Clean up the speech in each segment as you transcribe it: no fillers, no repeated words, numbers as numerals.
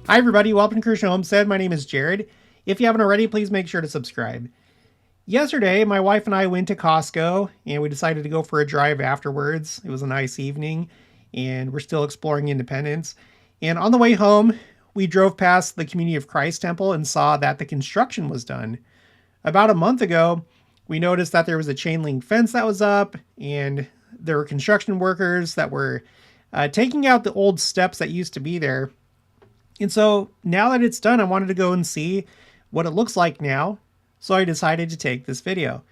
Hi everybody, welcome to Christian Homestead. My name is Jared. If you haven't already, please make sure to subscribe. Yesterday, my wife and I went to Costco and we decided to go for a drive afterwards. It was a nice evening and we're still exploring Independence. And on the way home, we drove past the Community of Christ Temple and saw that the construction was done. About a month ago, we noticed that there was a chain link fence that was up and there were construction workers that were taking out the old steps that used to be there. And so now that it's done, I wanted to go and see what it looks like now. So I decided to take this video.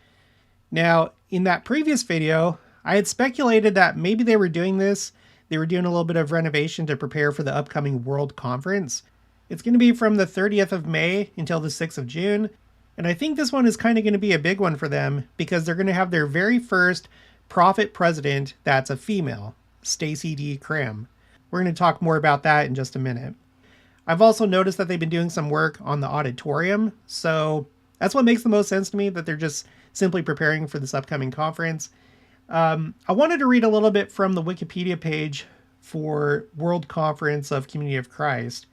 Now, in that previous video, I had speculated that maybe they were doing this. They were doing a little bit of renovation to prepare for the upcoming World Conference. It's going to be from the 30th of May until the 6th of June. And I think this one is kind of going to be a big one for them because they're going to have their very first prophet president that's a female, Stacey D. Cram. We're going to talk more about that in just a minute. I've also noticed that they've been doing some work on the auditorium, so that's what makes the most sense to me, that they're just simply preparing for this upcoming conference. I wanted to read a little bit from the Wikipedia page for World Conference of Community of Christ.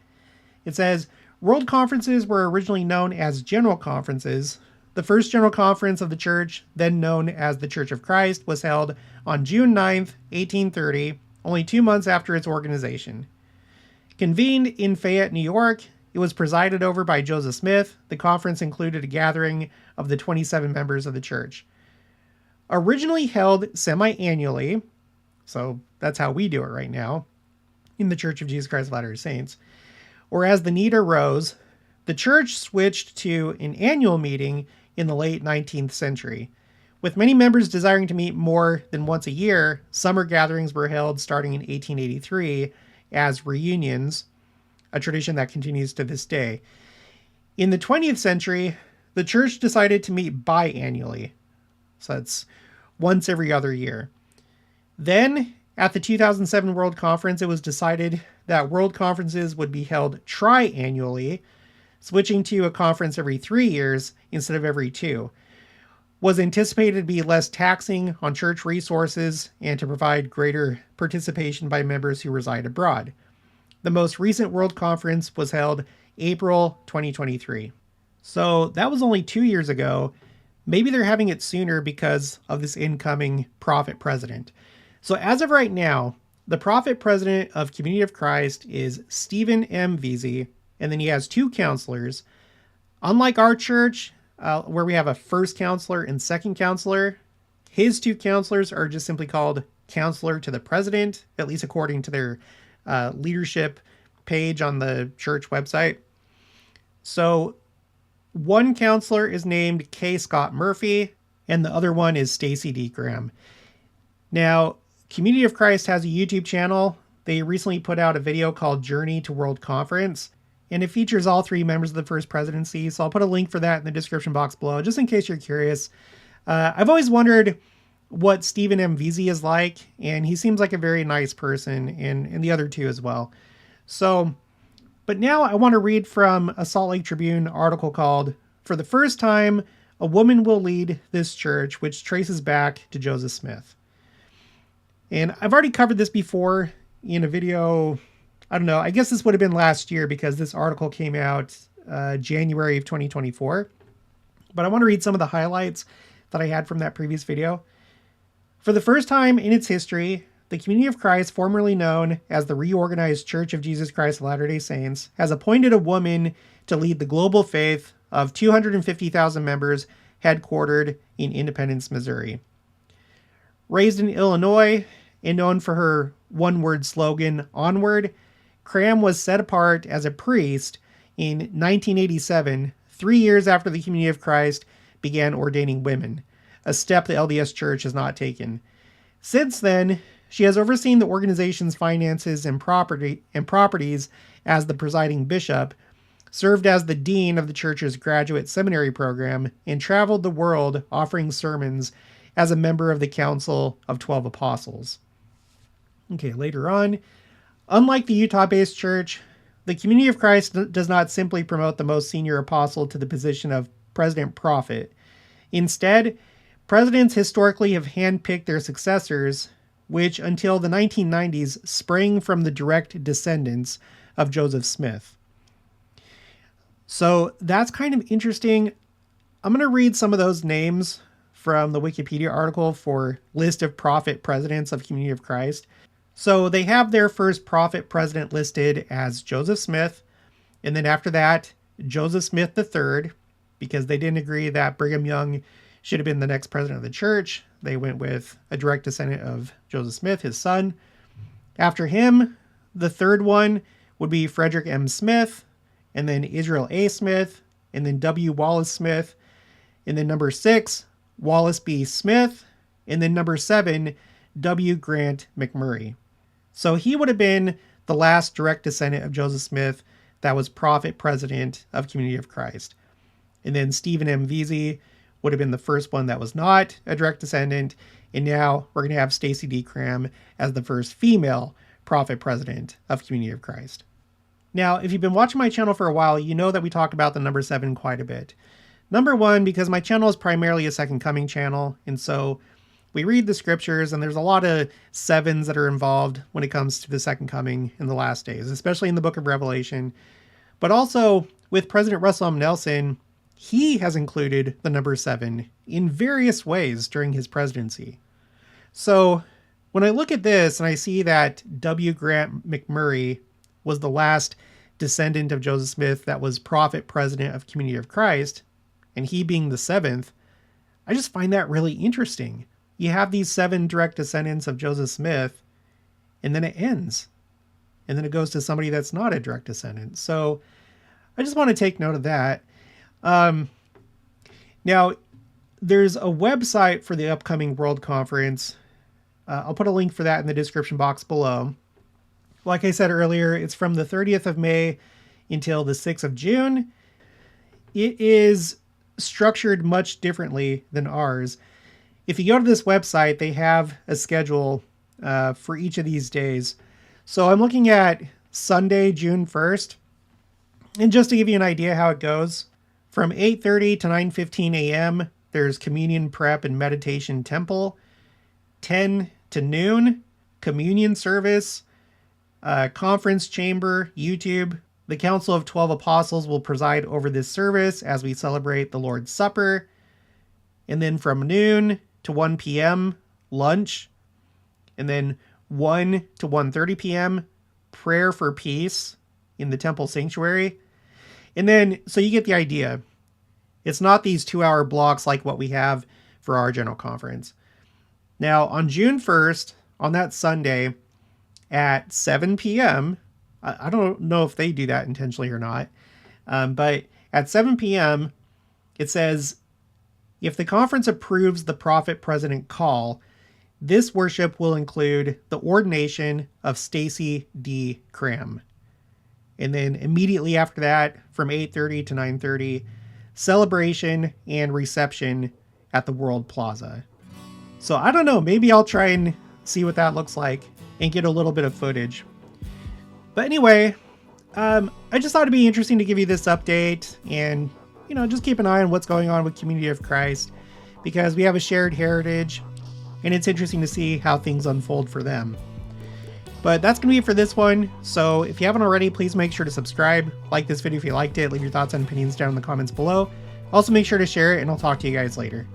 It says, World Conferences were originally known as General Conferences. The first General Conference of the Church, then known as the Church of Christ, was held on June 9th, 1830, only 2 months after its organization. Convened in Fayette, New York, it was presided over by Joseph Smith. The conference included a gathering of the 27 members of the church. Originally held semi-annually, so that's how we do it right now, in the Church of Jesus Christ of Latter-day Saints, or as the need arose, the church switched to an annual meeting in the late 19th century. With many members desiring to meet more than once a year, summer gatherings were held starting in 1883, as reunions, a tradition that continues to this day. In the 20th century, the church decided to meet biannually, so that's once every other year. Then, at the 2007 World Conference, it was decided that World Conferences would be held triannually, switching to a conference every 3 years instead of every 2. Was anticipated to be less taxing on church resources and to provide greater participation by members who reside abroad. The most recent World Conference was held April 2023. So that was only 2 years ago. Maybe they're having it sooner because of this incoming prophet president. So as of right now, the prophet president of Community of Christ is Stephen M. Vesey, and then he has 2 counselors. Unlike our church, where we have a first counselor and second counselor, his 2 counselors are just simply called counselor to the president, at least according to their leadership page on the church website. So one counselor is named K. Scott Murphy, and the other one is Stacey D. Graham. Now, Community of Christ has a YouTube channel. They recently put out a video called Journey to World Conference, and it features all 3 members of the First Presidency, so I'll put a link for that in the description box below, just in case you're curious. I've always wondered what Stephen M. Vesey is like, and he seems like a very nice person, and the other 2 as well. So, but now I want to read from a Salt Lake Tribune article called, For the First Time, a Woman Will Lead This Church, which traces back to Joseph Smith. And I've already covered this before in a video, I don't know, I guess this would have been last year because this article came out January of 2024. But I want to read some of the highlights that I had from that previous video. For the first time in its history, the Community of Christ, formerly known as the Reorganized Church of Jesus Christ of Latter-day Saints, has appointed a woman to lead the global faith of 250,000 members headquartered in Independence, Missouri. Raised in Illinois and known for her one-word slogan, Onward, Cram was set apart as a priest in 1987, 3 years after the Community of Christ began ordaining women, a step the LDS Church has not taken. Since then, she has overseen the organization's finances and properties as the presiding bishop, served as the dean of the church's graduate seminary program, and traveled the world offering sermons as a member of the Council of 12 Apostles. Okay, later on, unlike the Utah-based church, the Community of Christ does not simply promote the most senior apostle to the position of president prophet. Instead, presidents historically have handpicked their successors, which until the 1990s sprang from the direct descendants of Joseph Smith. So that's kind of interesting. I'm going to read some of those names from the Wikipedia article for list of prophet presidents of Community of Christ. So they have their first prophet president listed as Joseph Smith. And then after that, Joseph Smith III, because they didn't agree that Brigham Young should have been the next president of the church. They went with a direct descendant of Joseph Smith, his son. After him, the third one would be Frederick M. Smith, and then Israel A. Smith, and then W. Wallace Smith, and then number 6, Wallace B. Smith, and then number 7, W. Grant McMurray. So he would have been the last direct descendant of Joseph Smith that was prophet president of Community of Christ. And then Stephen M. Vesey would have been the first one that was not a direct descendant. And now we're going to have Stacy D. Cram as the first female prophet president of Community of Christ. Now, if you've been watching my channel for a while, you know that we talk about the number 7 quite a bit. Number 1, because my channel is primarily a Second Coming channel, and so we read the scriptures, and there's a lot of 7s that are involved when it comes to the Second Coming in the last days, especially in the book of Revelation. But also, with President Russell M. Nelson, he has included the number 7 in various ways during his presidency. So when I look at this and I see that W. Grant McMurray was the last descendant of Joseph Smith that was prophet president of Community of Christ, and he being the 7th, I just find that really interesting. You have these 7 direct descendants of Joseph Smith, and then it ends. And then it goes to somebody that's not a direct descendant. So I just want to take note of that. Now, there's a website for the upcoming World Conference. I'll put a link for that in the description box below. Like I said earlier, it's from the 30th of May until the 6th of June. It is structured much differently than ours. If you go to this website, they have a schedule for each of these days. So I'm looking at Sunday, June 1st. And just to give you an idea how it goes, from 8:30 to 9:15 a.m., there's communion prep and meditation temple. 10 to noon, communion service, conference chamber, YouTube. The Council of 12 Apostles will preside over this service as we celebrate the Lord's Supper. And then from noon to 1 p.m., lunch. And then 1 to 1:30 p.m., prayer for peace in the temple sanctuary. And then, so you get the idea. It's not these 2-hour blocks like what we have for our general conference. Now, on June 1st, on that Sunday, at 7 p.m., I don't know if they do that intentionally or not, but at 7 p.m., it says, if the conference approves the prophet president call, this worship will include the ordination of Stacy D. Cram. And then immediately after that, from 8:30 to 9:30, celebration and reception at the World Plaza. So I don't know, maybe I'll try and see what that looks like and get a little bit of footage. But anyway, I just thought it'd be interesting to give you this update and, just keep an eye on what's going on with Community of Christ, because we have a shared heritage and it's interesting to see how things unfold for them. But that's going to be it for this one. So if you haven't already, please make sure to subscribe, like this video if you liked it, leave your thoughts and opinions down in the comments below. Also make sure to share it, and I'll talk to you guys later.